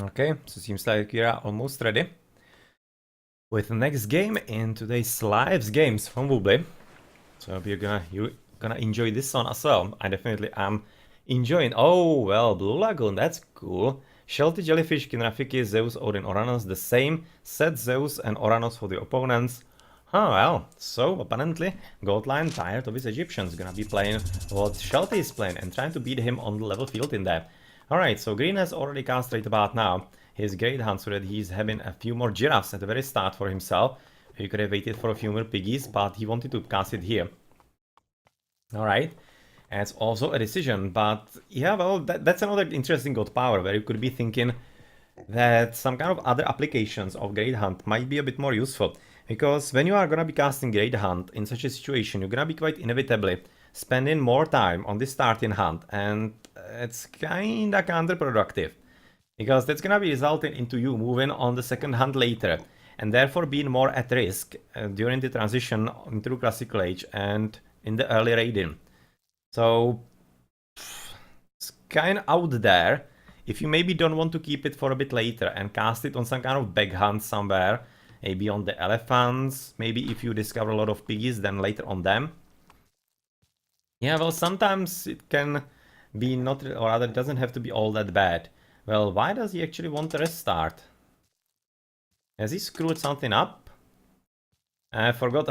Okay, so seems like we are almost ready with the next game in today's live games from Voobly. So you're gonna enjoy this one as well. I definitely am enjoying. Oh well, Blue Lagoon, that's cool. Shelty Jellyfish, Kinrafiki, Zeus, Odin, Oranos, the same. Set Zeus and Oranos for the opponents. Oh well, so apparently Goldline, tired of his Egyptians, gonna be playing what Shelty is playing and trying to beat him on the level field in there. Alright, so Green has already cast right about now his Great Hunt so that he's having a few more giraffes at the very start for himself. He could have waited for a few more piggies, but he wanted to cast it here. Alright, and it's also a decision, but yeah, well, that's another interesting god power where you could be thinking that some kind of other applications of Great Hunt might be a bit more useful. Because when you are gonna be casting Great Hunt in such a situation, you're gonna be quite inevitably spending more time on the starting hunt, and it's kinda counterproductive. Because that's gonna be resulting into you moving on the second hunt later, and therefore being more at risk during the transition into Classical Age and in the early raiding. So it's kind of out there. If you maybe don't want to keep it for a bit later and cast it on some kind of big hunt somewhere, maybe on the elephants, maybe if you discover a lot of piggies, then later on them. Yeah, well, sometimes it can be not, or rather, it doesn't have to be all that bad. Well, why does he actually want to restart? Has he screwed something up? I forgot.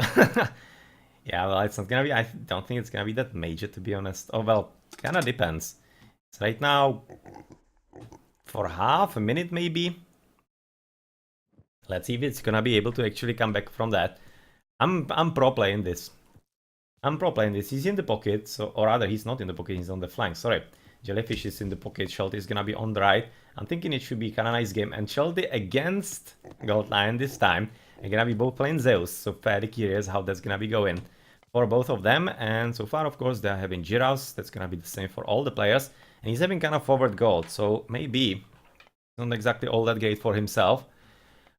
Yeah, well, it's not gonna be, I don't think it's gonna be that major, to be honest. Oh, well, kinda depends. It's right now for half a minute, maybe. Let's see if it's gonna be able to actually come back from that. I'm pro playing this. I'm pro playing this. He's in the pocket, so, or rather, he's not in the pocket, he's on the flank. Sorry. Jellyfish is in the pocket, Shelty is gonna be on the right. I'm thinking it should be kinda nice game. And Shelty against Goldline this time. They're gonna be both playing Zeus, so fairly curious how that's gonna be going for both of them. And so far, of course, they're having giraffes. That's gonna be the same for all the players. And he's having kind of forward gold, so maybe not exactly all that great for himself.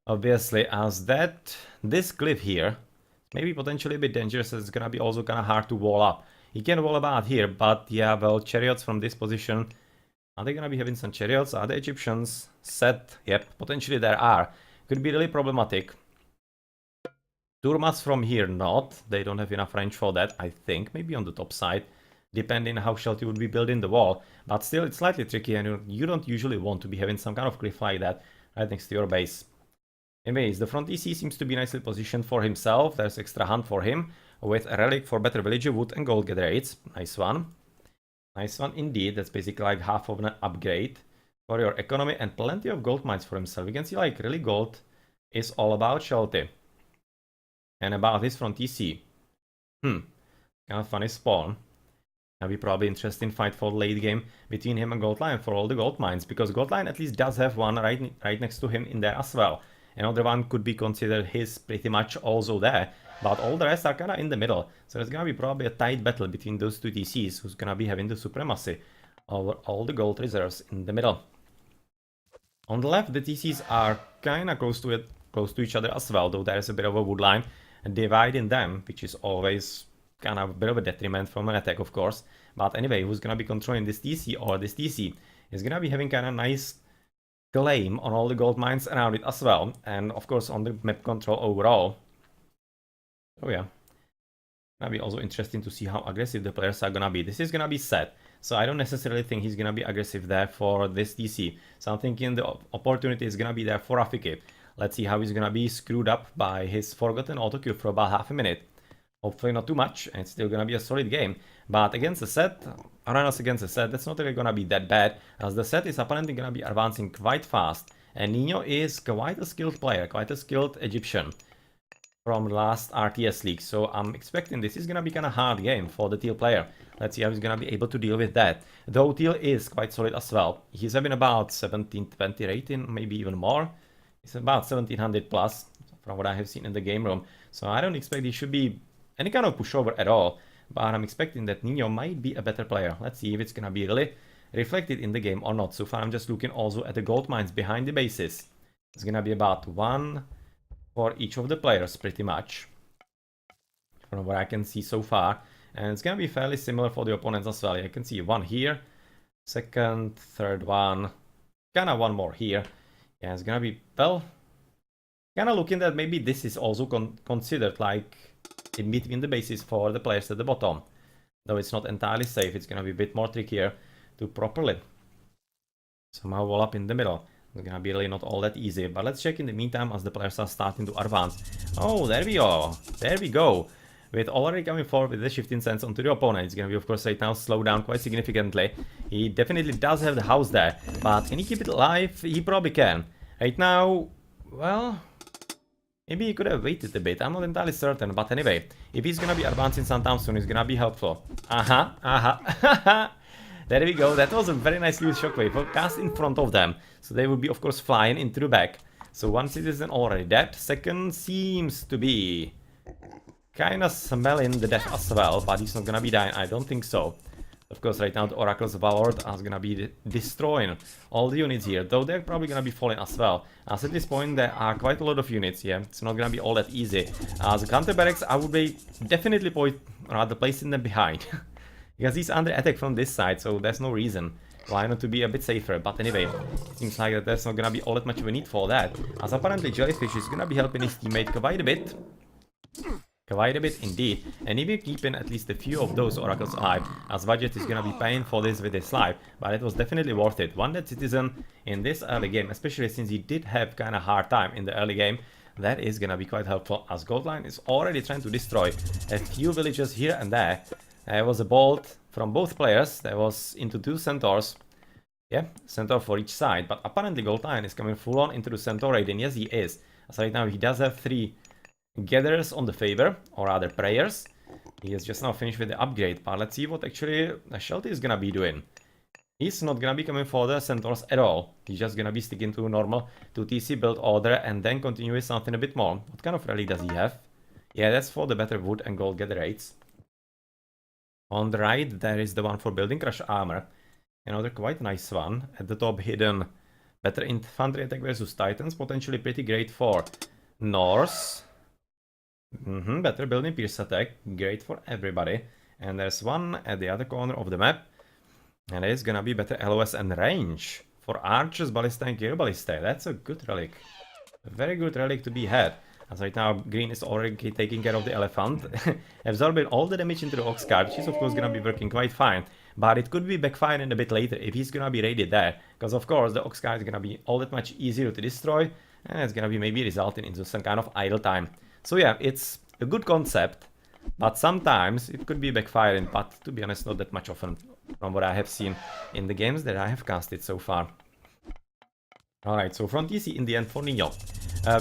Obviously, as this cliff here maybe potentially a bit dangerous. It's gonna be also kind of hard to wall up. He can wall about here, but yeah, well, chariots from this position. Are they gonna be having some chariots? Are the Egyptians set? Yep, potentially there are. Could be really problematic. Turmas from here, not. They don't have enough range for that, I think. Maybe on the top side, depending how Shelty would be building the wall. But still, it's slightly tricky, and you don't usually want to be having some kind of cliff like that right next to your base. Anyways, the front EC seems to be nicely positioned for himself. There's extra hunt for him with a relic for better villager wood and gold generates. Nice one. Nice one indeed. That's basically like half of an upgrade for your economy and plenty of gold mines for himself. You can see like really gold is all about Shelty. And about his front EC. Kind of funny spawn. That'll be probably interesting fight for late game between him and Goldline for all the gold mines. Because Goldline at least does have one right next to him in there as well. Another one could be considered his pretty much also there, but all the rest are kind of in the middle. So there's gonna be probably a tight battle between those two TCs who's gonna be having the supremacy over all the gold reserves in the middle. On the left, the TCs are kind of close to each other as well, though there's a bit of a wood line dividing them, which is always kind of a bit of a detriment from an attack, of course. But anyway, who's gonna be controlling this TC or this TC is gonna be having kind of nice claim on all the gold mines around it as well, and of course on the map control overall. Oh yeah, gonna be also interesting to see how aggressive the players are gonna be. This is gonna be set, so I don't necessarily think he's gonna be aggressive there for this DC. So I'm thinking the opportunity is gonna be there for Rafiki. Let's see how he's gonna be screwed up by his forgotten autocue for about half a minute. Hopefully not too much, and it's still gonna be a solid game. But against the set, Oranos against the set, that's not really gonna be that bad, as the set is apparently gonna be advancing quite fast. And Nino is quite a skilled player, quite a skilled Egyptian from last RTS league. So I'm expecting this is gonna be kind of hard game for the Teal player. Let's see how he's gonna be able to deal with that. Though Teal is quite solid as well. He's having about 1720 rating, maybe even more. It's about 1700 plus from what I have seen in the game room. So I don't expect he should be any kind of pushover at all, but I'm expecting that Nino might be a better player. Let's see if it's gonna be really reflected in the game or not. So far I'm just looking also at the gold mines behind the bases. It's gonna be about one for each of the players pretty much, from what I can see so far. And it's gonna be fairly similar for the opponents as well. I can see one here, second, third one. kinda one more here. Yeah, it's gonna be, well, kinda looking that maybe this is also considered like in between the bases for the players at the bottom. Though it's not entirely safe, it's gonna be a bit more trickier to properly somehow wall up in the middle. It's gonna be really not all that easy, but let's check in the meantime as the players are starting to advance. Oh, there we go. There we go. With already coming forward with the shifting sense onto the opponent, it's gonna be, of course, right now slow down quite significantly. He definitely does have the house there, but can he keep it alive? He probably can. Right now, well, maybe he could have waited a bit. I'm not entirely certain, but anyway, if he's gonna be advancing sometime soon, it's gonna be helpful. There we go. That was a very nice little shockwave cast in front of them. So they would be, of course, flying into the back. So one citizen already dead. Second seems to be kinda smelling the death as well, but he's not gonna be dying. I don't think so. Of course, right now the Oracle's Valord is gonna be destroying all the units here, though they're probably gonna be falling as well. As at this point, there are quite a lot of units here. It's not gonna be all that easy. As a counter barracks, I would be definitely placing them behind. Because he's under attack from this side, so there's no reason why not to be a bit safer. But anyway, it seems like that there's not gonna be all that much of a need for that. As apparently Jellyfish is gonna be helping his teammate quite a bit. Quite a bit indeed. And he will keep in at least a few of those oracles alive, as Budget is gonna be paying for this with his life. But it was definitely worth it. One dead citizen in this early game, especially since he did have kinda hard time in the early game, that is gonna be quite helpful, as Goldline is already trying to destroy a few villages here and there. There was a bolt from both players. There was into two centaurs. Yeah, centaur for each side. But apparently Goldline is coming full on into the centaur raid. And yes, he is. So right now he does have 3 gatherers on the favor, or rather prayers. He has just now finished with the upgrade. But let's see what actually Shelty is gonna be doing. He's not gonna be coming for the centaurs at all. He's just gonna be sticking to normal 2TC build order and then continue with something a bit more. What kind of rally does he have? Yeah, that's for the better wood and gold gather rates. On the right, there is the one for building crush armor. Another quite nice one. At the top, hidden better infantry attack versus titans. Potentially pretty great for Norse. Better building pierce attack. Great for everybody. And there's one at the other corner of the map. And it's gonna be better LOS and range. For archers, ballista and gear ballista. That's a good relic. A very good relic to be had. As right now, green is already taking care of the elephant, absorbing all the damage into the ox cart, which is of course gonna be working quite fine. But it could be backfiring a bit later if he's gonna be raided there, because of course the ox cart is gonna be all that much easier to destroy, and it's gonna be maybe resulting into some kind of idle time. So yeah, it's a good concept, but sometimes it could be backfiring, but to be honest, not that much often from what I have seen in the games that I have casted so far. Alright, so front TC in the end for Nino.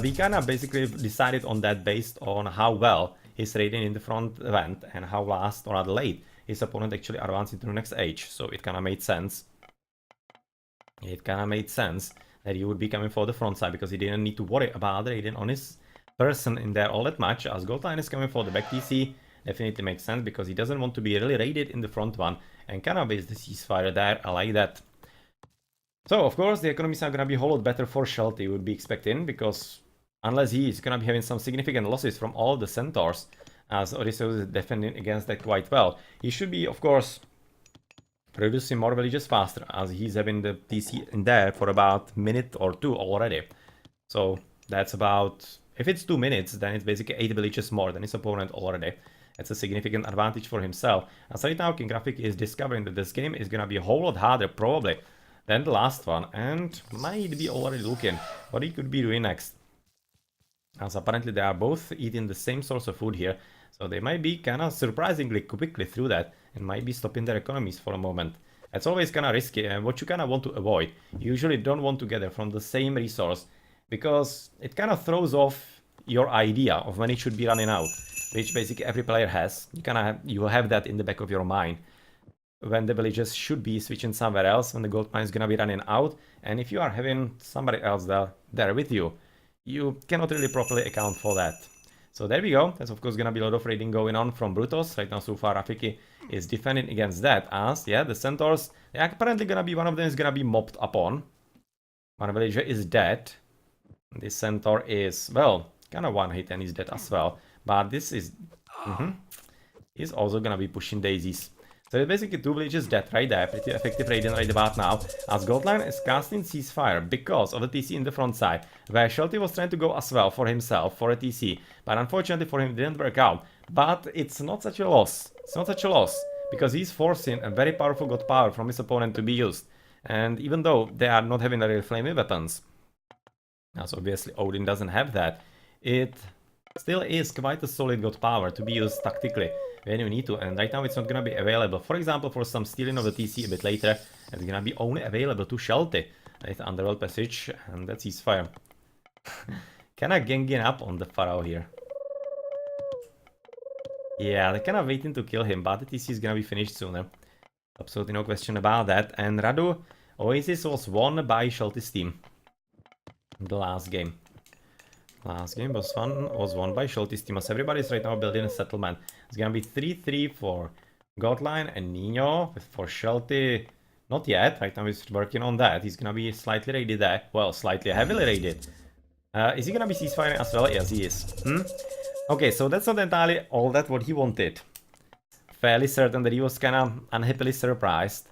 We kinda basically decided on that based on how well he's raiding in the front event and how last or rather late his opponent actually advanced into the next age. So it kinda made sense. It kinda made sense that he would be coming for the front side because he didn't need to worry about raiding on his person in there all that much. As Goldline is coming for the back TC, definitely makes sense because he doesn't want to be really raided in the front one and kinda base the ceasefire there. I like that. So, of course, the economies are gonna be a whole lot better for Shelty, would be expecting, because unless he is gonna be having some significant losses from all the centaurs, as Odysseus is defending against that quite well, he should be, of course, producing more villages faster, as he's having the TC in there for about a minute or 2 already. So, that's about, if it's 2 minutes, then it's basically 8 villages more than his opponent already. That's a significant advantage for himself. As right now, King Graphic is discovering that this game is gonna be a whole lot harder, probably, than the last one, and might be already looking what he could be doing next. As apparently they are both eating the same source of food here, so they might be kinda surprisingly quickly through that, and might be stopping their economies for a moment. It's always kinda risky, and what you kinda want to avoid. You usually don't want to gather from the same resource, because it kinda throws off your idea of when it should be running out, which basically every player has. You have that in the back of your mind. When the villages should be switching somewhere else, when the gold mine is gonna be running out, and if you are having somebody else there with you, you cannot really properly account for that. So there we go. There's of course gonna be a lot of raiding going on from Brutos. Right now so far Rafiki is defending against that, as yeah, the centaurs, they're apparently gonna be, one of them is gonna be mopped upon. One villager is dead. This centaur is, well, kinda one hit and he's dead as well. But this is, he's also gonna be pushing daisies. So it's basically 2 villages dead right there, pretty effective Raiden right about now, as Goldline is casting Ceasefire because of the TC in the front side, where Shelty was trying to go as well for himself, for a TC, but unfortunately for him it didn't work out. But it's not such a loss, it's not such a loss, because he's forcing a very powerful god power from his opponent to be used, and even though they are not having the real flaming weapons, as obviously Odin doesn't have that, it still is quite a solid god power to be used tactically when you need to, and right now it's not gonna be available. For example, for some stealing of the TC a bit later, it's gonna be only available to Shelty with Underworld Passage, and that's Ceasefire. Kinda ganging up on the Pharaoh here. Yeah, they're kinda waiting to kill him, but the TC is gonna be finished sooner. Absolutely no question about that. And Radu, Oasis was won by Shelty's team. The last game. Last game was won by Shelty's team, as everybody's right now building a settlement. It's gonna be 3-3 for Godline and Nino. For Shelty, not yet. Right now he's working on that. He's gonna be slightly raided there. Well, slightly heavily raided. Is he gonna be ceasefire as well? Yes, he is. Okay, so that's not entirely all that what he wanted. Fairly certain that he was kinda unhappily surprised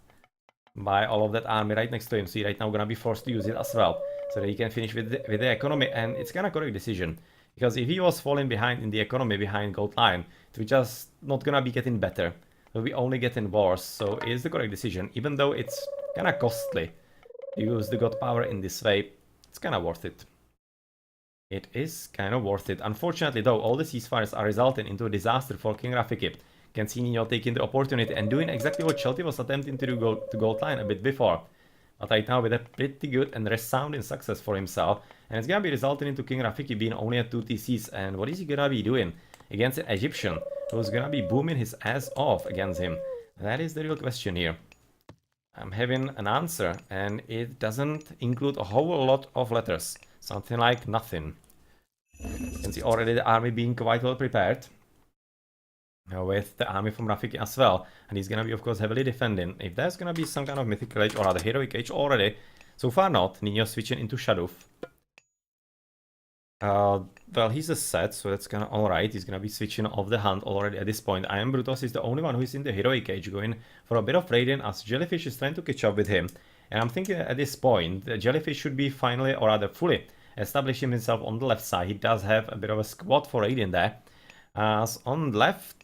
by all of that army right next to him. So he's right now gonna be forced to use it as well, so that he can finish with the economy, and it's kinda correct decision. Because if he was falling behind in the economy behind Gold Line, it was just not gonna be getting better. It will be only getting worse, so it is the correct decision. Even though it's kinda costly to use the god power in this way, it's kinda worth it. It is kinda worth it. Unfortunately though, all the ceasefires are resulting into a disaster for King Rafiki. Can see Nino taking the opportunity and doing exactly what Shelty was attempting to do to Gold Line a bit before. But right now with a pretty good and resounding success for himself. And it's gonna be resulting into King Rafiki being only at 2 TCs. And what is he gonna be doing against an Egyptian who's gonna be booming his ass off against him? That is the real question here. I'm having an answer, and it doesn't include a whole lot of letters. Something like nothing. You can see already the army being quite well prepared. With the army from Rafiki as well, and he's gonna be of course heavily defending. If there's gonna be some kind of mythical age or rather heroic age already, so far not. Nino switching into Shaduf. Well, he's a set, so that's kinda alright. He's gonna be switching off the hunt already at this point. I am Brutos is the only one who is in the heroic age, going for a bit of raiding as Jellyfish is trying to catch up with him. And I'm thinking at this point, the Jellyfish should be finally, or rather fully, establishing himself on the left side. He does have a bit of a squad for raiding there. As on the left,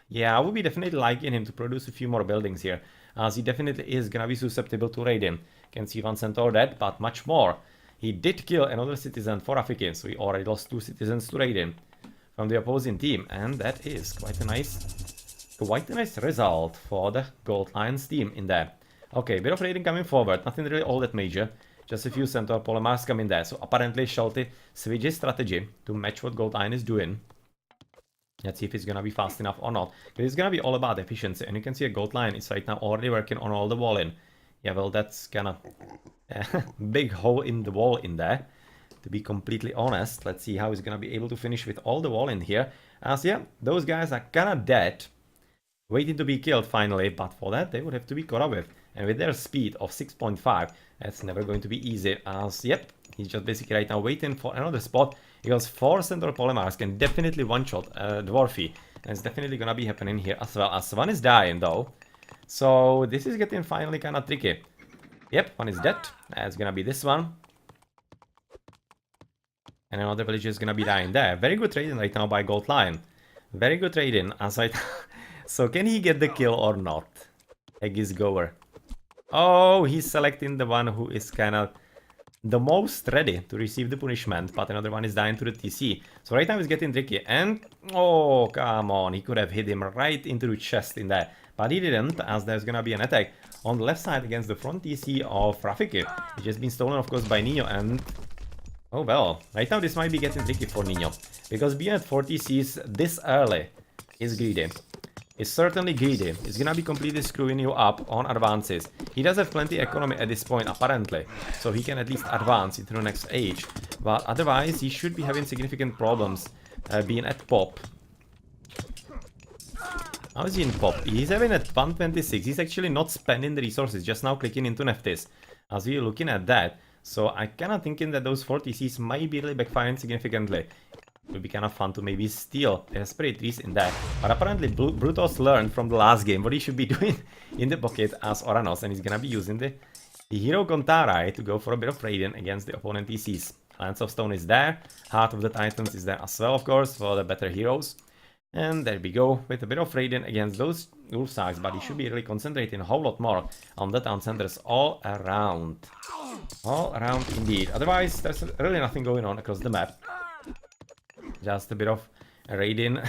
yeah, I would be definitely liking him to produce a few more buildings here, as he definitely is gonna be susceptible to raiding. Can see one centaur dead, but much more. He did kill another citizen for Rafiki, so he already lost 2 citizens to raiding from the opposing team, and that is quite a nice result for the Gold Lions team in there. Okay, bit of raiding coming forward, nothing really all that major. Just a few centaur polymers coming there, so apparently Shelty switched his strategy to match what Gold Lion is doing. Let's see if it's gonna be fast enough or not. But it's gonna be all about efficiency, and you can see a Gold Line is right now already working on all the wall in. Yeah, well, that's kinda big hole in the wall in there, to be completely honest. Let's see how he's gonna be able to finish with all the wall in here. As yeah, those guys are kinda dead, waiting to be killed finally, but for that they would have to be caught up with. And with their speed of 6.5, that's never going to be easy, as yep, he's just basically right now waiting for another spot, because 4 centaur polymers can definitely one-shot Dwarfy, and it's definitely gonna be happening here as well, as one is dying though. So this is getting finally kinda tricky. Yep, one is dead, that's gonna be this one. And another villager is gonna be dying there. Very good trading right now by Gold Lion. Very good trading, as I... So can he get the kill or not? Aegis Goer. Oh, he's selecting the one who is kinda the most ready to receive the punishment, but another one is dying to the TC. So right now it's getting tricky, and oh, come on, he could have hit him right into the chest in there, but he didn't, as there's gonna be an attack on the left side against the front TC of Rafiki, which has been stolen of course by Nino, and oh well, right now this might be getting tricky for Nino, because being at 4 TCs this early is greedy. Is certainly greedy. It's gonna be completely screwing you up on advances. He does have plenty economy at this point apparently, so he can at least advance into the next age, but otherwise he should be having significant problems being at pop. How is he in pop? He's having at 126. He's actually not spending the resources, just now clicking into Neftis, as we're looking at that. So I kinda thinking that those 4 TCs might be really backfiring significantly. It would be kind of fun to maybe steal the Spirit Trees in there. But apparently Brutos learned from the last game what he should be doing in the pocket as Oranos, and he's gonna be using the Hero Gontarai to go for a bit of raiding against the opponent TCs. Lance of Stone is there, Heart of the Titans is there as well, of course, for the better heroes. And there we go, with a bit of raiding against those Ulfsarks, but he should be really concentrating a whole lot more on the town centers all around. All around indeed. Otherwise, there's really nothing going on across the map. Just a bit of raiding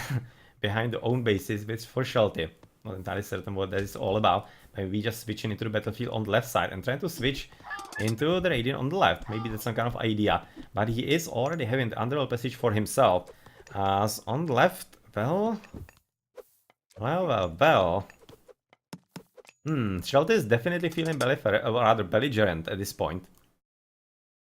behind the own bases, which for Shelty. Not entirely certain what that is all about. Maybe just switching into the battlefield on the left side and trying to switch into the raiding on the left. Maybe that's some kind of idea. But he is already having the underworld passage for himself. As on the left, well... Shelty is definitely feeling belligerent at this point.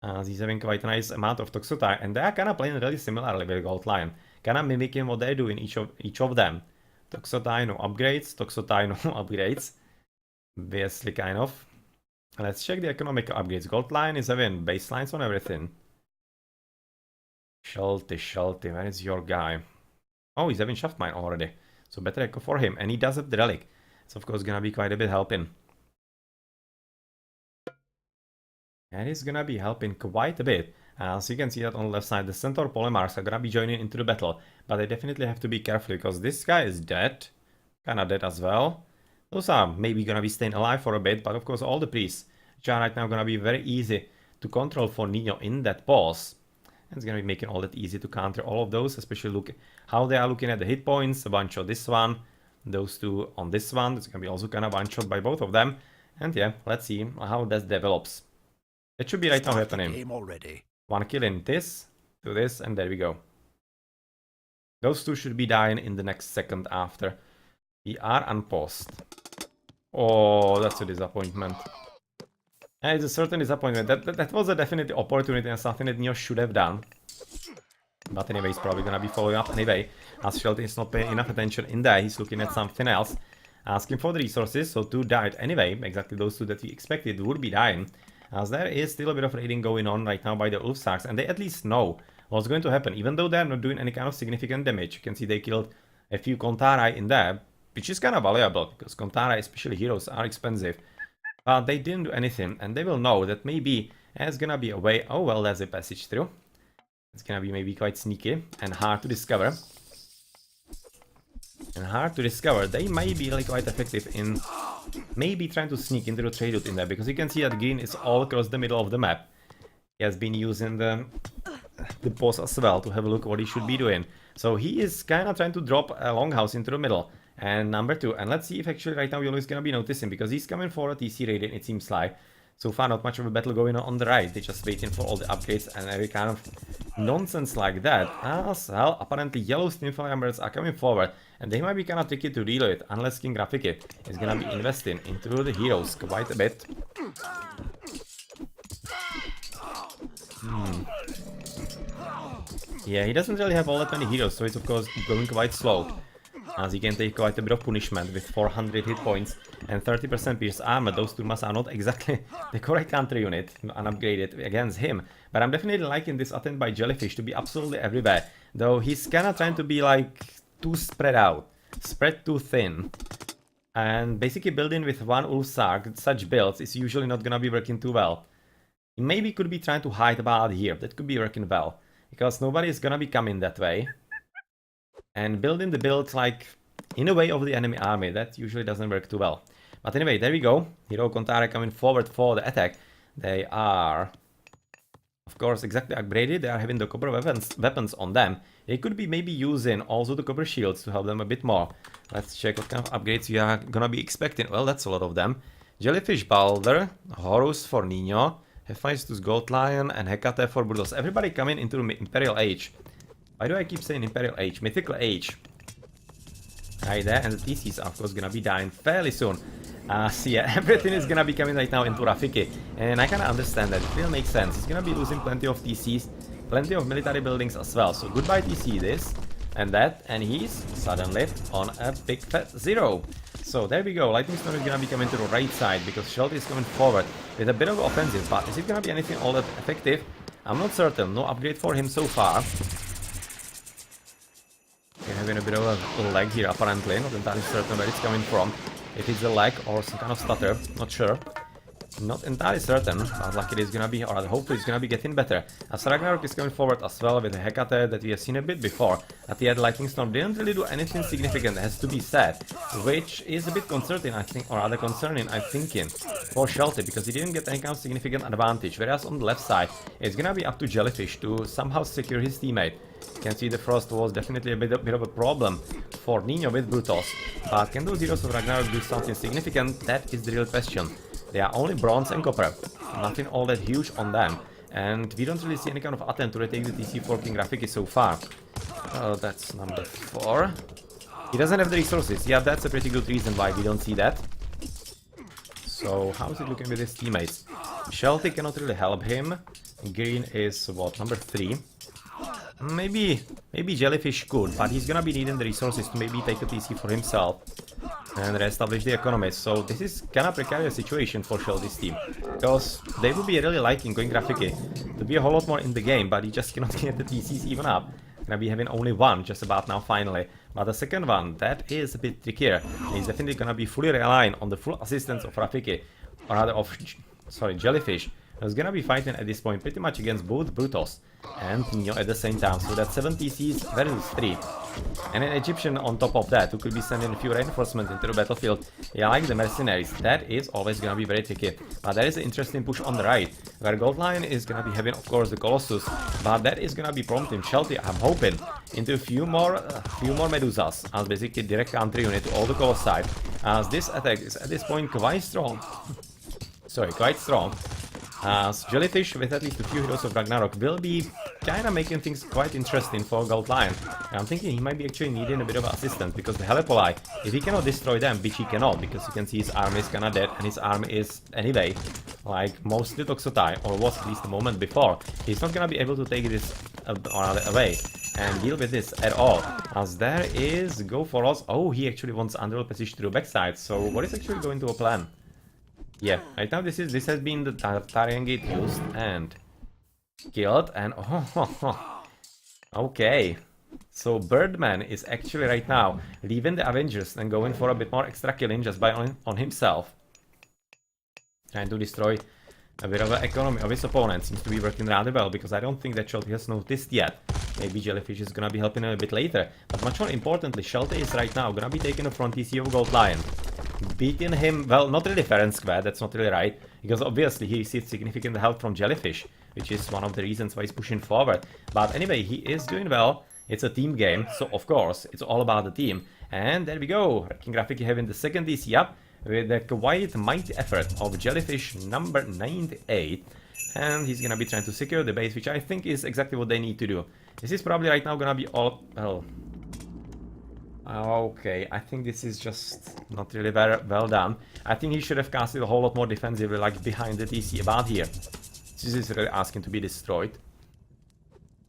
As he's having quite a nice amount of Toxotai, and they are kind of playing really similarly with Gold Lion. Kind of mimicking what they do in each of them. Toxotai, no upgrades. Toxotai, no upgrades. Obviously, kind of. Let's check the economic upgrades. Gold Lion is having baselines on everything. Shelty, where is your guy? Oh, he's having Shaft Mine already. So better echo for him. And he does have the Relic. It's of course gonna be quite a bit helping. And it's gonna be helping quite a bit. As you can see that on the left side, the Centaur Polymars are gonna be joining into the battle. But they definitely have to be careful because this guy is dead. Kinda dead as well. Those are maybe gonna be staying alive for a bit, but of course all the priests, which are right now gonna be very easy to control for Nino in that pause. And it's gonna be making all that easy to counter all of those, especially look how they are looking at the hit points. A bunch of this one, those two on this one. It's gonna be also kind of one shot by both of them. And yeah, let's see how that develops. It should be right now happening. One kill in this, to this, and there we go. Those two should be dying in the next second after. We are unpaused. Oh, that's a disappointment. And it's a certain disappointment. That was a definite opportunity and something that Neo should have done. But anyway, he's probably gonna be following up anyway. As Shelty is not paying enough attention in there, he's looking at something else. Asking for the resources, so two died anyway. Exactly those two that we expected would be dying. As there is still a bit of raiding going on right now by the Ulfsarks, and they at least know what's going to happen. Even though they're not doing any kind of significant damage. You can see they killed a few Kontarai in there, which is kind of valuable, because Kontarai, especially heroes, are expensive. But they didn't do anything, and they will know that maybe there's gonna be a way. Oh well, there's a passage through. It's gonna be maybe quite sneaky and hard to discover. They may be really quite effective in maybe trying to sneak into the trade route in there, because you can see that green is all across the middle of the map. He has been using the pause as well to have a look what he should be doing. So he is kind of trying to drop a longhouse into the middle. And number two, and let's see if actually right now Yolo is gonna be noticing, because he's coming for a TC raid, it seems like. So far not much of a battle going on the right, they're just waiting for all the upgrades and every kind of nonsense like that. As well, apparently yellow Snowflame Birds are coming forward, and they might be kind of tricky to reload unless King Rafiki is gonna be investing into the heroes quite a bit. Yeah, he doesn't really have all that many heroes, so it's of course going quite slow. As he can take quite a bit of punishment with 400 hit points and 30% pierce armor. Those Turmas are not exactly the correct counter unit unupgraded against him. But I'm definitely liking this attempt by Jellyfish to be absolutely everywhere. Though he's kinda trying to be like too spread out. Spread too thin. And basically building with one Ulfsark, such builds is usually not gonna be working too well. He maybe could be trying to hide about here. That could be working well. Because nobody is gonna be coming that way. And building the build like in a way of the enemy army, that usually doesn't work too well. But anyway, there we go. Hero Kontara coming forward for the attack. They are, of course, exactly upgraded. They are having the copper weapons on them. They could be maybe using also the copper shields to help them a bit more. Let's check what kind of upgrades we are gonna be expecting. Well, that's a lot of them. Jellyfish Balder, Horus for Nino, Hephaestus Gold Lion, and Hecate for Brutos. Everybody coming into the Imperial Age. Why do I keep saying Imperial Age? Mythical Age. Right there, and the TCs are of course gonna be dying fairly soon. So yeah, everything is gonna be coming right now into Rafiki. And I kinda understand that, it really makes sense. He's gonna be losing plenty of TCs, plenty of military buildings as well. So goodbye TC this, and that, and he's suddenly on a big fat 0. So there we go, Lightning Storm is gonna be coming to the right side, because Shelty is coming forward with a bit of offensive, but is it gonna be anything all that effective? I'm not certain, no upgrade for him so far. having a bit of a lag here apparently, not entirely certain where it's coming from. If it's a lag or some kind of stutter, not sure. Not entirely certain, but like it is gonna be, or hopefully it's gonna be getting better. As Ragnarok is coming forward as well with a Hecate that we have seen a bit before. At the end, Lightning Storm didn't really do anything significant, has to be said, which is a bit concerning, I think, or rather concerning, I'm thinking, for Shelty, because he didn't get any kind of significant advantage. Whereas on the left side, it's gonna be up to Jellyfish to somehow secure his teammate. You can see the Frost was definitely a bit of a problem for Nino with Brutos. But can those Heroes of Ragnarok do something significant? That is the real question. They are only bronze and copper, nothing all that huge on them, and we don't really see any kind of attempt to retake the TC for King Rafiki so far. Oh, that's number 4. He doesn't have the resources. Yeah, that's a pretty good reason why we don't see that. So, how is it looking with his teammates? Shelty cannot really help him. Green is, what, number 3? Maybe Jellyfish could, but he's gonna be needing the resources to maybe take a TC for himself and re-establish the economy. So this is kinda precarious situation for Shelty's team, because they would be really liking going Rafiki to be a whole lot more in the game, but he just cannot get the TCs even up. Gonna be having only one just about now finally, but the second one, that is a bit trickier. He's definitely gonna be fully relying on the full assistance of Rafiki, or rather of, Jellyfish. He's gonna be fighting at this point pretty much against both Brutos and Nino at the same time, so that's 7 TCs versus 3. And an Egyptian on top of that, who could be sending a few reinforcements into the battlefield. Yeah, like the mercenaries, that is always gonna be very tricky. But there is an interesting push on the right, where Gold Lion is gonna be having, of course, the Colossus, but that is gonna be prompting Shelty, I'm hoping, into a few more Medusas, as basically direct counter unit to all the Colossi, as this attack is at this point quite strong. Quite strong. As Jellyfish, with at least a few Heroes of Ragnarok, will be kinda making things quite interesting for Gold Lion. And I'm thinking he might be actually needing a bit of assistance, because the Helipoli, if he cannot destroy them, which he cannot, because you can see his army is kinda dead, and his army is, anyway, like mostly Toxotai, or was at least a moment before, he's not gonna be able to take this away and deal with this at all. As there is Go for us. Oh, he actually wants Underworld Passage through backside, so what is actually going to a plan? Yeah, right now this has been the Tarian Gate used and killed, and okay. So Birdman is actually right now leaving the Avengers and going for a bit more extra killing just by on himself. Trying to destroy a bit of the economy of his opponent. Seems to be working rather well, because I don't think that Shelty has noticed yet. Maybe Jellyfish is gonna be helping him a bit later. But much more importantly, Shelty is right now gonna be taking the front TC of Gold Lion. Beating him, well, not really fair and square, that's not really right, because obviously he received significant help from Jellyfish, which is one of the reasons why he's pushing forward. But anyway, he is doing well. It's a team game, so of course, it's all about the team. And there we go, King Rafiki having the second DC up, with a quite mighty effort of Jellyfish number 98. And he's gonna be trying to secure the base, which I think is exactly what they need to do. This is probably right now gonna be all, well... Okay, I think this is just not really very well done. I think he should have casted a whole lot more defensively, like behind the TC, about here. This is really asking to be destroyed.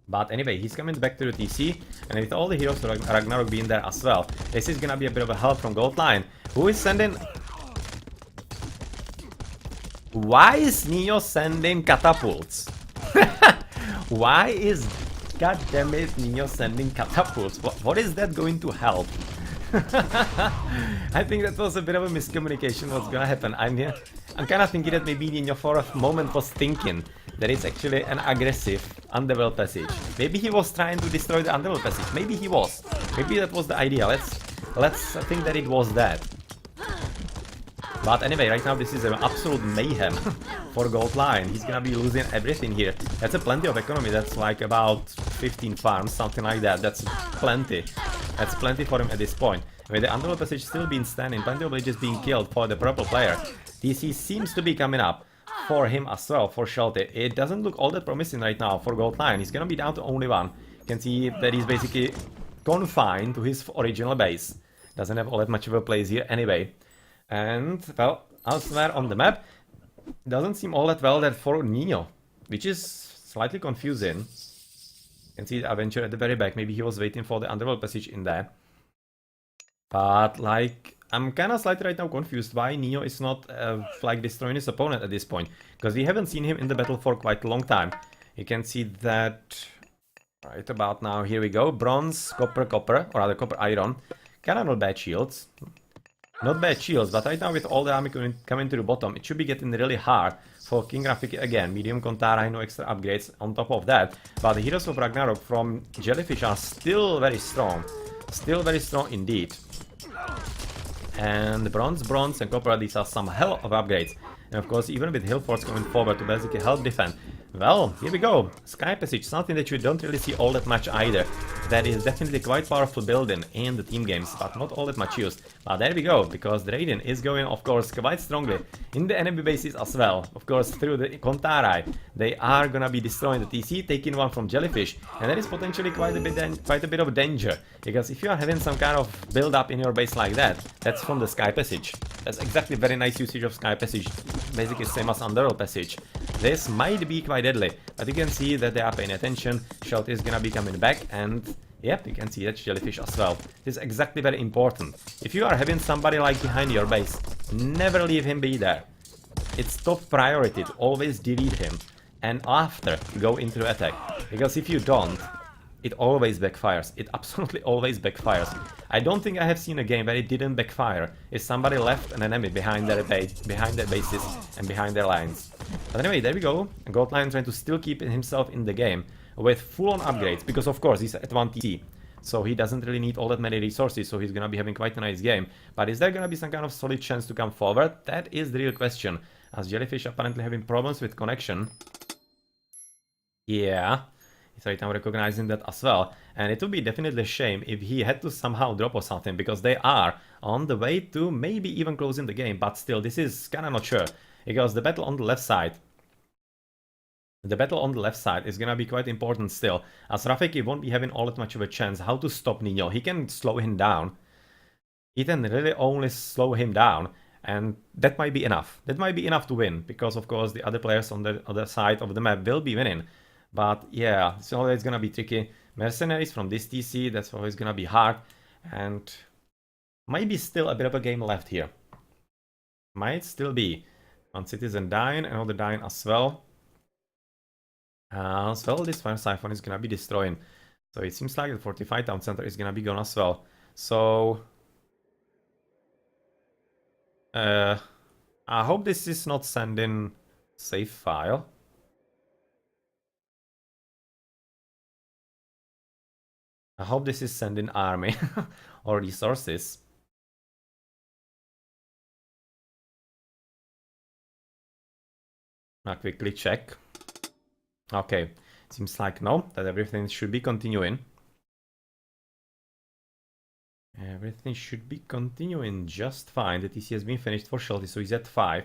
But anyway, he's coming back to the TC, and with all the Heroes of Ragnarok being there as well, this is gonna be a bit of a help from Gold Lion, who is sending... Why is Neo sending catapults? Why is... God damn it, Nino sending catapults. What is that going to help? I think that was a bit of a miscommunication what's gonna happen. I'm kinda thinking that maybe Nino for a moment was thinking that it's actually an aggressive Underworld Passage. Maybe he was trying to destroy the Underworld Passage. Maybe he was. Maybe that was the idea. Let's think that it was that. But anyway, right now this is an absolute mayhem for Gold Lion. He's gonna be losing everything here. That's a plenty of economy. That's like about 15 farms, something like that. That's plenty. That's plenty for him at this point. With the Underworld Passage still being standing, plenty of villages being killed for the purple player. DC seems to be coming up for him as well, for Shelty. It doesn't look all that promising right now for Gold Lion. He's gonna be down to only one. You can see that he's basically confined to his original base. Doesn't have all that much of a place here anyway. And, well, elsewhere on the map, doesn't seem all that well that for Nino, which is slightly confusing. You can see the Avenger at the very back. Maybe he was waiting for the Underworld Passage in there. But, like, I'm kinda slightly right now confused why Nino is not, like, destroying his opponent at this point. Because we haven't seen him in the battle for quite a long time. You can see that Right about now, here we go. Bronze, copper, or rather copper, iron. Kinda not bad shields. Not bad shields, but right now with all the army coming to the bottom, it should be getting really hard for King Rafik again. Medium Kontara, no extra upgrades on top of that. But the Heroes of Ragnarok from Jellyfish are still very strong. Still very strong indeed. And bronze, and copper, these are some hell of upgrades. And of course, even with Hill Forts coming forward to basically help defend. Well, here we go. Sky Passage, something that you don't really see all that much either. That is definitely quite powerful building in the team games, but not all that much used. But there we go, because the Raiden is going, of course, quite strongly in the enemy bases as well. Of course, through the Kontarai, they are gonna be destroying the TC, taking one from Jellyfish, and that is potentially quite a bit of danger. Because if you are having some kind of build-up in your base like that, that's from the Sky Passage. That's exactly very nice usage of Sky Passage, basically same as Underworld Passage. This might be quite deadly, but you can see that they are paying attention. Shelty is gonna be coming back, and yep, you can see that Jellyfish as well. This is exactly very important. If you are having somebody like behind your base, never leave him be there. It's top priority to always delete him, and after go into the attack. Because if you don't, it always backfires. It absolutely always backfires. I don't think I have seen a game where it didn't backfire. If somebody left an enemy behind their bases and behind their lines. But anyway, there we go. Goldline trying to still keep himself in the game with full-on upgrades, because of course he's at 1 TC. So he doesn't really need all that many resources, so he's gonna be having quite a nice game. But is there gonna be some kind of solid chance to come forward? That is the real question. As Jellyfish apparently having problems with connection. Yeah. He's right now recognizing that as well. And it would be definitely a shame if he had to somehow drop or something, because they are on the way to maybe even closing the game. But still, this is kinda not sure. Because the battle on the left side... The battle on the left side is gonna be quite important still. As Rafiki won't be having all that much of a chance how to stop Nino. He can slow him down. He can really only slow him down. And that might be enough. That might be enough to win. Because of course the other players on the other side of the map will be winning. But yeah, it's always gonna be tricky. Mercenaries from this TC, that's always gonna be hard. And maybe still a bit of a game left here. Might still be. One citizen dying, another dying as well. As well, this fire siphon is gonna be destroying. So it seems like the fortified town center is gonna be gone as well. So... I hope this is not sending save file. I hope this is sending army or resources. I'll quickly check. Okay, seems like no, that everything should be continuing. Everything should be continuing just fine. The TC has been finished for Shelty, so he's at 5.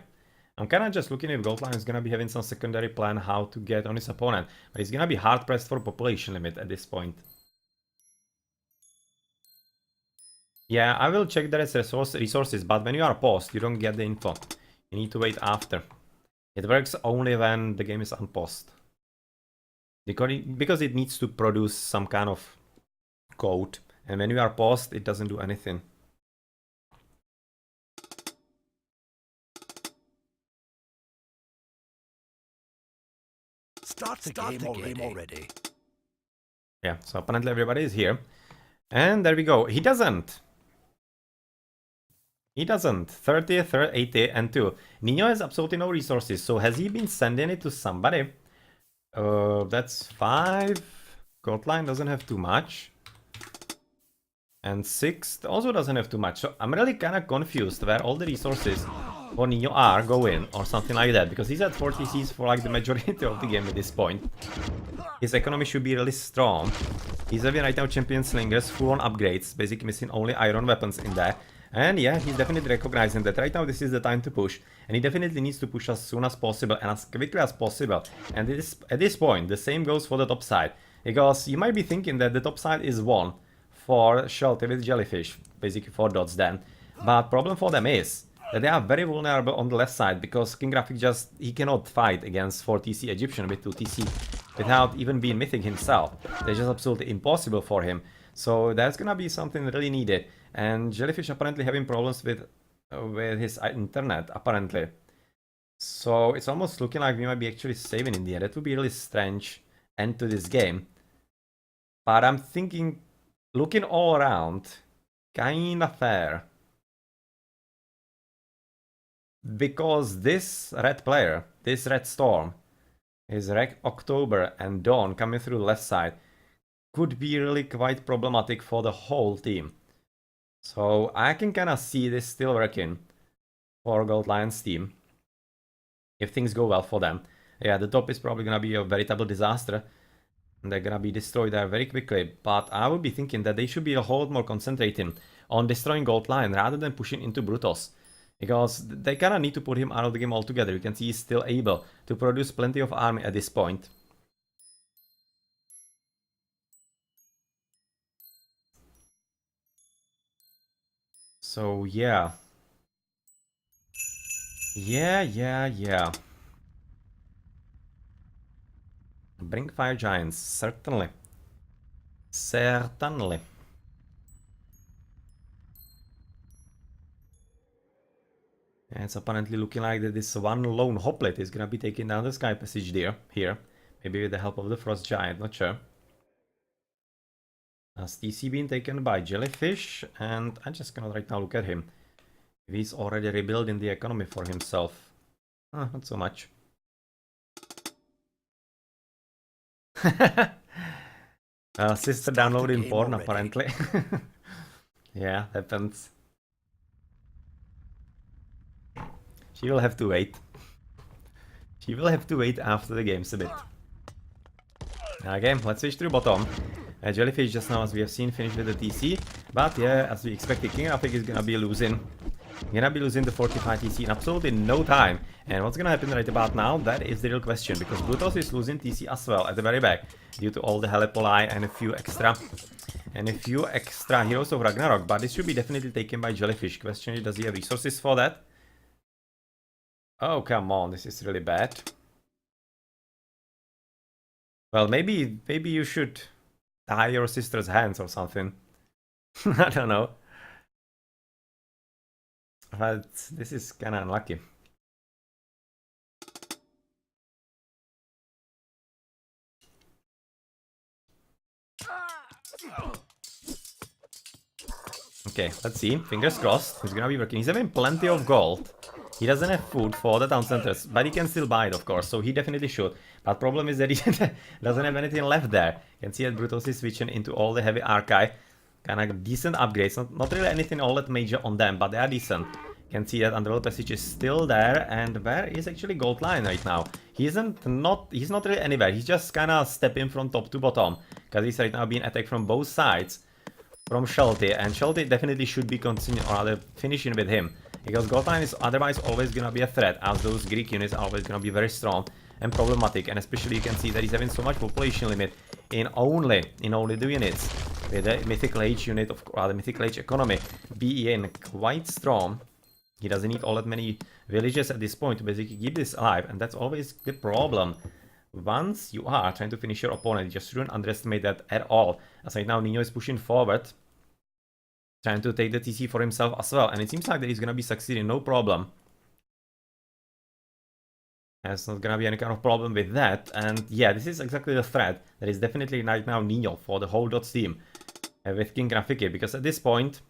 I'm kinda just looking if Goldline is gonna be having some secondary plan how to get on his opponent. But he's gonna be hard pressed for population limit at this point. Yeah, I will check the resources, but when you are paused, you don't get the info. You need to wait after. It works only when the game is unpaused. Because it needs to produce some kind of code. And when you are paused, it doesn't do anything. Start the game already. Yeah, so apparently everybody is here. And there we go. He doesn't. He doesn't. 30, 30, 80, and 2. Nino has absolutely no resources. So has he been sending it to somebody? That's 5. Goldline doesn't have too much. And 6 also doesn't have too much. So I'm really kind of confused where all the resources for Nino are going or something like that. Because he's at 40 Cs for like the majority of the game at this point. His economy should be really strong. He's having right now champion slingers, full on upgrades. Basically missing only iron weapons in there. And yeah, he's definitely recognizing that right now this is the time to push. And he definitely needs to push as soon as possible and as quickly as possible. And at this point, the same goes for the top side. Because you might be thinking that the top side is won for Shelty with Jellyfish. Basically 4 dots then. But problem for them is that they are very vulnerable on the left side. Because King Rafik he cannot fight against 4 TC Egyptian with 2 TC. Without even being mythic himself. They're just absolutely impossible for him. So that's gonna be something really needed. And Jellyfish apparently having problems with his internet, apparently. So it's almost looking like we might be actually saving in the end. That would be really strange end to this game. But I'm thinking, looking all around, kinda fair. Because this red player, this red storm, is Red October and Dawn coming through the left side, could be really quite problematic for the whole team. So I can kinda see this still working for Gold Lion's team. If things go well for them. Yeah, the top is probably gonna be a veritable disaster. And they're gonna be destroyed there very quickly. But I would be thinking that they should be a whole lot more concentrating on destroying Gold Lion rather than pushing into Brutos. Because they kinda need to put him out of the game altogether. You can see he's still able to produce plenty of army at this point. So yeah. Yeah. Bring Fire Giants, certainly. Certainly. And it's apparently looking like that this one lone Hoplet is gonna be taking down the Sky Passage here. Maybe with the help of the Frost Giant, not sure. Has TC been taken by Jellyfish? And I'm just gonna right now look at him. If he's already rebuilding the economy for himself. Not so much. Sister downloading porn apparently. Yeah, happens. She will have to wait. She will have to wait after the game's a bit. Okay, let's switch to bottom. Jellyfish just now, as we have seen, finished with the TC. But yeah, as we expected, King Graphic is gonna be losing. Gonna be losing the 45 TC in absolutely no time. And what's gonna happen right about now, that is the real question. Because Brutos is losing TC as well at the very back. Due to all the Helepoli and a few extra Heroes of Ragnarok. But this should be definitely taken by Jellyfish. Question is, does he have resources for that? Oh, come on, this is really bad. Well, maybe you should tie your sister's hands or something. I don't know. But this is kinda unlucky. Okay, let's see. Fingers crossed. He's gonna be working. He's having plenty of gold. He doesn't have food for the town centers, but he can still buy it, of course, so he definitely should. But problem is that he doesn't have anything left there. You can see that Brutos is switching into all the heavy archive. Kinda decent upgrades. Not really anything all that major on them, but they are decent. You can see that Underworld Passage is still there, and where is actually Gold Lion right now? He's not really anywhere. He's just kinda stepping from top to bottom, because he's right now being attacked from both sides. From Shelty, and Shelty definitely should be continuing, or rather finishing with him. Because Gold Lion is otherwise always gonna be a threat, as those Greek units are always gonna be very strong and problematic. And especially you can see that he's having so much population limit in only the units. With the Mythical Age unit, of rather Mythical Age economy being quite strong. He doesn't need all that many villages at this point to basically keep this alive, and that's always the problem. Once you are trying to finish your opponent, you just shouldn't underestimate that at all. As right now Nino is pushing forward, trying to take the TC for himself as well, and it seems like that he's gonna be succeeding, no problem. There's not gonna be any kind of problem with that, and yeah, this is exactly the threat that is definitely right now Nino for the whole Dots team with King Rafiki, because at this point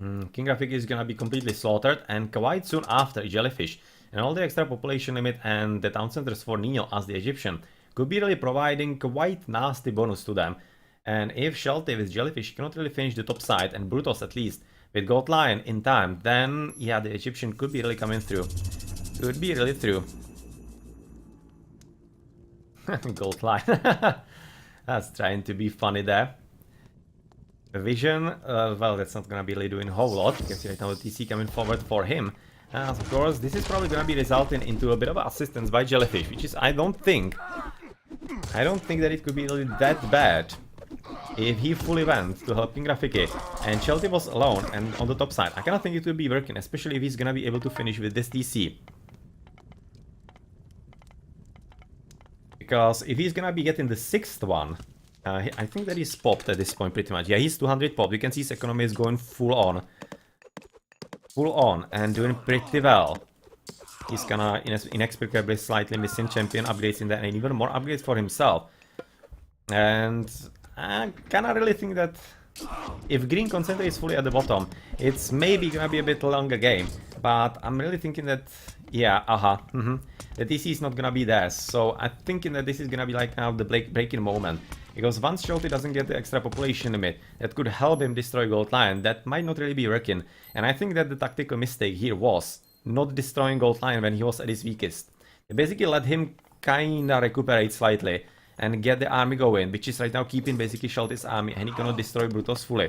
King Rafiki is gonna be completely slaughtered, and quite soon after Jellyfish, and all the extra population limit and the town centers for Nino as the Egyptian could be really providing quite nasty bonus to them. And if Shelty with Jellyfish cannot really finish the top side, and Brutos at least with Gold Lion in time, then yeah, the Egyptian could be really coming through. Could be really through. Gold Lion. That's trying to be funny there. Vision, well, that's not gonna be really doing a whole lot. You can see right now the TC coming forward for him. Of course, this is probably gonna be resulting into a bit of assistance by Jellyfish, which is, I don't think that it could be really that bad if he fully went to help King Rafiki and Shelty was alone and on the top side. I cannot think it would be working, especially if he's gonna be able to finish with this TC. Because if he's gonna be getting the 6th one, I think that he's popped at this point pretty much. Yeah, he's 200 popped. You can see his economy is going full on and doing pretty well. He's gonna inexplicably slightly missing champion upgrades in there and even more upgrades for himself. And I kinda really think that if green concentrates fully at the bottom, it's maybe gonna be a bit longer game. But I'm really thinking that, yeah, the TC is not gonna be theirs. So I'm thinking that this is gonna be like now the breaking moment. Because once Shelty doesn't get the extra population limit that could help him destroy Gold Lion, that might not really be working. And I think that the tactical mistake here was not destroying Gold Lion when he was at his weakest. They basically let him kinda recuperate slightly and get the army going, which is right now keeping basically Shelty's army, and he cannot destroy Brutos fully.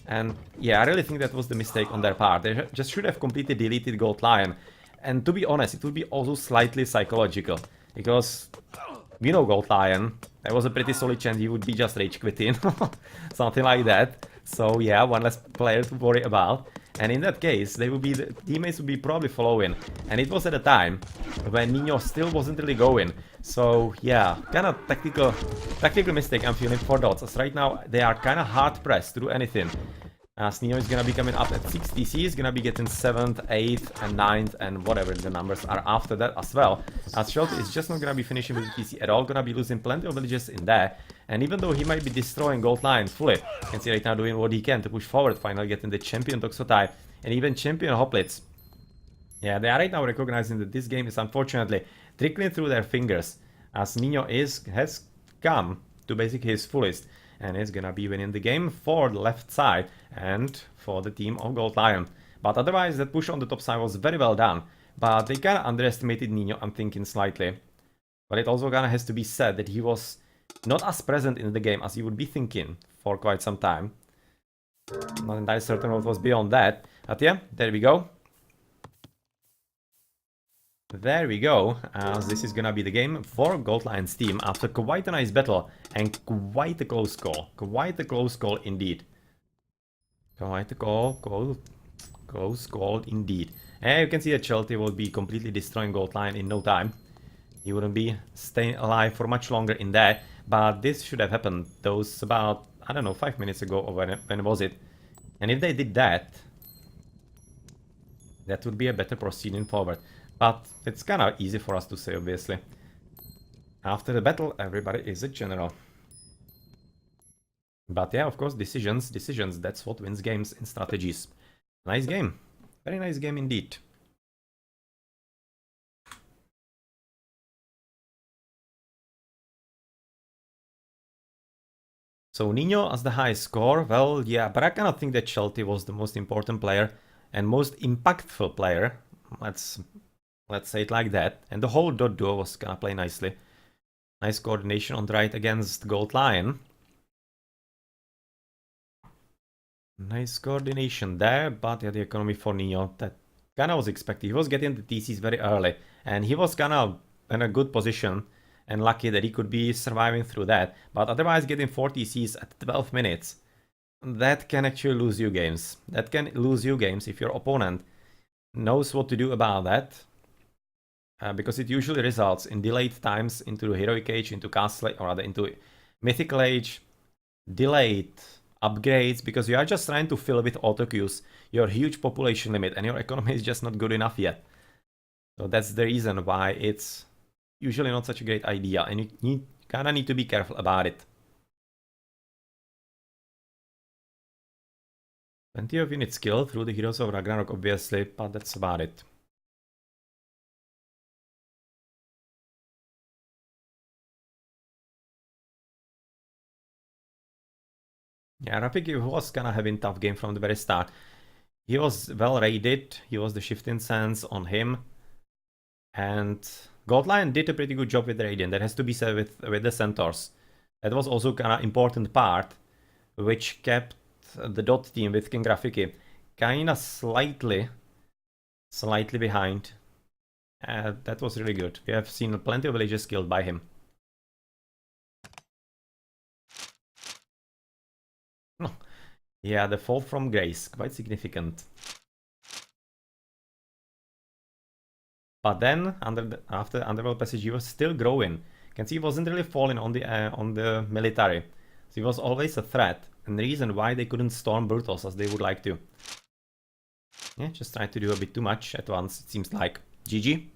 And yeah, I really think that was the mistake on their part. They just should have completely deleted Gold Lion. And to be honest, it would be also slightly psychological, because we know Gold Lion. There was a pretty solid chance he would be just rage quitting, something like that. So yeah, one less player to worry about. And in that case, they would be the teammates would be probably following. And it was at a time when Nino still wasn't really going. So yeah, kind of tactical mistake I'm feeling for Dots. As right now they are kind of hard pressed to do anything. As Nino is gonna be coming up at 6 TC, is gonna be getting 7th, 8th, and 9th, and whatever the numbers are after that as well. As Shelty is just not gonna be finishing with the TC at all, gonna be losing plenty of villages in there. And even though he might be destroying Gold Lion fully, you can see right now doing what he can to push forward, finally getting the champion Toxotai and even champion Hoplitz. Yeah, they are right now recognizing that this game is unfortunately trickling through their fingers, as Nino has come to basically his fullest. And is gonna be winning the game for the left side and for the team of Gold Lion. But otherwise, that push on the top side was very well done. But they kinda underestimated Nino, I'm thinking, slightly. But it also kinda has to be said that he was not as present in the game as you would be thinking for quite some time. Not entirely certain what was beyond that. But yeah, there we go. There we go, as this is gonna be the game for Gold Lion's team after quite a nice battle and quite a close call. Quite a close call indeed. Quite a close call indeed. And you can see that Shelty will be completely destroying Gold Lion in no time. He wouldn't be staying alive for much longer in there, but this should have happened. Those about, I don't know, 5 minutes ago, or when was it? And if they did that, that would be a better proceeding forward. But it's kind of easy for us to say, obviously. After the battle, everybody is a general. But yeah, of course, decisions, that's what wins games in strategies. Nice game. Very nice game indeed. So Nino as the highest score, well, yeah, but I kind of think that Shelty was the most important player and most impactful player. Let's say it like that. And the whole dot duo was gonna play nicely. Nice coordination on the right against Gold Lion. Nice coordination there, but yeah, the economy for Nino, that kinda was expected. He was getting the TCs very early, and he was kinda in a good position and lucky that he could be surviving through that. But otherwise, getting 4 TCs at 12 minutes, that can actually lose you games. That can lose you games if your opponent knows what to do about that. Because it usually results in delayed times into Heroic Age, into Castle, or rather into Mythical Age, delayed upgrades, because you are just trying to fill with auto queues your huge population limit, and your economy is just not good enough yet. So that's the reason why it's usually not such a great idea, and you kinda need to be careful about it. Plenty of unit skill through the Heroes of Ragnarok, obviously, but that's about it. Yeah, Rafiki was kinda having tough game from the very start. He was well raided, he was the shifting sense on him. And Gold Lion did a pretty good job with the Radiant, that has to be said with the Centaurs. That was also kinda important part, which kept the Dot team with King Rafiki kinda slightly behind. That was really good. We have seen plenty of villages killed by him. Yeah, the fall from grace, quite significant. But then, after Underworld Passage, he was still growing. You can see he wasn't really falling on the military. So he was always a threat, and the reason why they couldn't storm Brutos as they would like to. Yeah, just tried to do a bit too much at once, it seems like. GG.